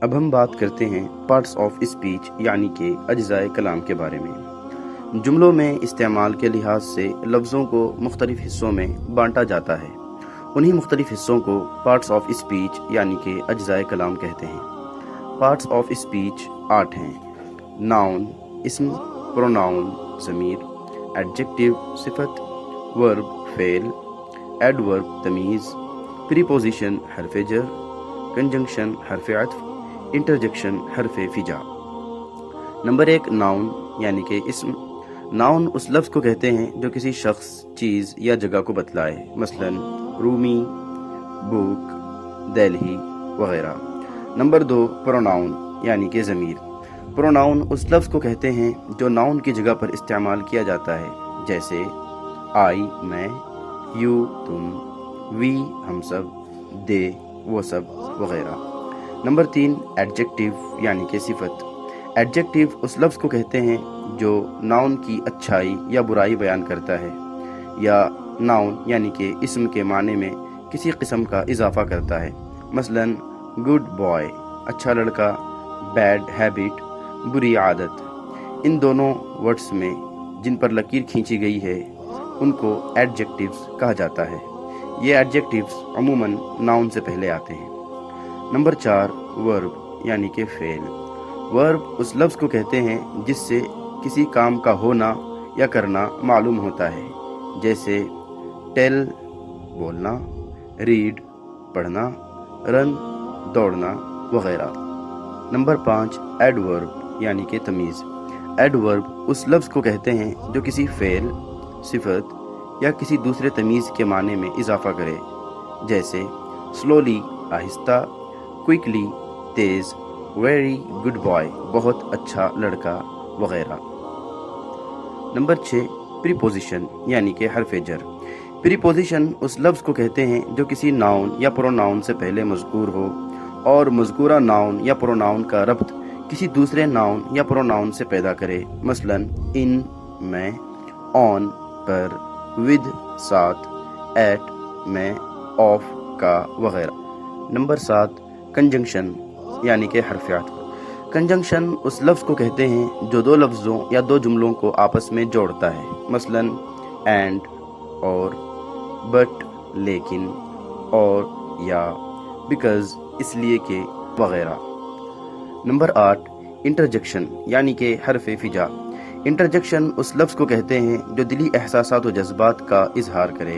اب ہم بات کرتے ہیں پارٹس آف اسپیچ یعنی کہ اجزائے کلام کے بارے میں۔ جملوں میں استعمال کے لحاظ سے لفظوں کو مختلف حصوں میں بانٹا جاتا ہے۔ انہی مختلف حصوں کو پارٹس آف اسپیچ یعنی کہ اجزائے کلام کہتے ہیں۔ پارٹس آف اسپیچ 8 ہیں: ناؤن اسم، پروناؤن ضمیر، ایڈجیکٹو صفت، ورب فعل، ایڈورب تمیز، پریپوزیشن حرف جر، کنجنکشن حرف عطف، انٹرجیکشن حرف فجا۔ نمبر 1، ناؤن یعنی کہ اسم۔ ناؤن اس لفظ کو کہتے ہیں جو کسی شخص، چیز یا جگہ کو بتلائے، مثلا رومی، بک، دہلی وغیرہ۔ نمبر 2، پروناؤن یعنی کہ ضمیر۔ پروناؤن اس لفظ کو کہتے ہیں جو ناؤن کی جگہ پر استعمال کیا جاتا ہے، جیسے آئی میں، یو تم، وی ہم سب، دے وہ سب وغیرہ۔ نمبر 3، ایڈجیکٹو یعنی کہ صفت۔ ایڈجیکٹو اس لفظ کو کہتے ہیں جو ناؤن کی اچھائی یا برائی بیان کرتا ہے، یا ناؤن یعنی کہ اسم کے معنی میں کسی قسم کا اضافہ کرتا ہے، مثلا گڈ بوائے اچھا لڑکا، بیڈ ہیبٹ بری عادت۔ ان دونوں ورڈز میں جن پر لکیر کھینچی گئی ہے ان کو ایڈجیکٹیوز کہا جاتا ہے۔ یہ ایڈجیکٹیوز عموماً ناؤن سے پہلے آتے ہیں۔ نمبر 4، ورب یعنی کہ فعل۔ ورب اس لفظ کو کہتے ہیں جس سے کسی کام کا ہونا یا کرنا معلوم ہوتا ہے، جیسے ٹیل بولنا، ریڈ پڑھنا، رن دوڑنا وغیرہ۔ نمبر 5، ایڈورب یعنی کہ تمیز۔ ایڈورب اس لفظ کو کہتے ہیں جو کسی فعل، صفت یا کسی دوسرے تمیز کے معنی میں اضافہ کرے، جیسے سلولی آہستہ، کوئکلی تیز، ویری گڈ بوائے بہت اچھا لڑکا وغیرہ۔ نمبر 6، پریپوزیشن یعنی کہ حرف جر۔ پریپوزیشن اس لفظ کو کہتے ہیں جو کسی ناؤن یا پروناؤن سے پہلے مذکور ہو اور مذکورہ ناؤن یا پروناؤن کا ربط کسی دوسرے ناؤن یا پروناؤن سے پیدا کرے، مثلا ان میں، آن پر، ود ساتھ، ایٹ میں، آف کا وغیرہ۔ نمبر 7، کنجنکشن یعنی کہ حرف عطف۔ کنجنکشن اس لفظ کو کہتے ہیں جو دو لفظوں یا دو جملوں کو آپس میں جوڑتا ہے، مثلا اینڈ اور، بٹ لیکن، اور یا، بیکاز اس لیے کہ وغیرہ۔ نمبر 8، انٹرجیکشن یعنی کہ حرف فجا۔ انٹرجیکشن اس لفظ کو کہتے ہیں جو دلی احساسات و جذبات کا اظہار کرے،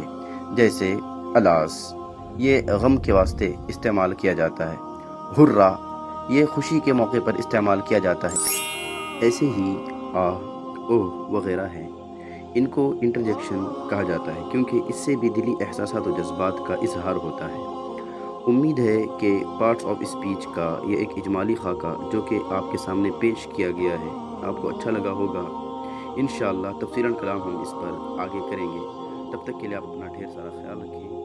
جیسے الاس یہ غم کے واسطے استعمال کیا جاتا ہے، ہررا یہ خوشی کے موقع پر استعمال کیا جاتا ہے، ایسے ہی آہ، اوہ وغیرہ ہیں۔ ان کو انٹرجیکشن کہا جاتا ہے کیونکہ اس سے بھی دلی احساسات و جذبات کا اظہار ہوتا ہے۔ امید ہے کہ پارٹس آف اسپیچ کا یہ ایک اجمالی خاکہ جو کہ آپ کے سامنے پیش کیا گیا ہے آپ کو اچھا لگا ہوگا۔ انشاءاللہ تفصیلاً کلام ہم اس پر آگے کریں گے۔ تب تک کے لیے آپ اپنا ڈھیر سارا خیال رکھیں۔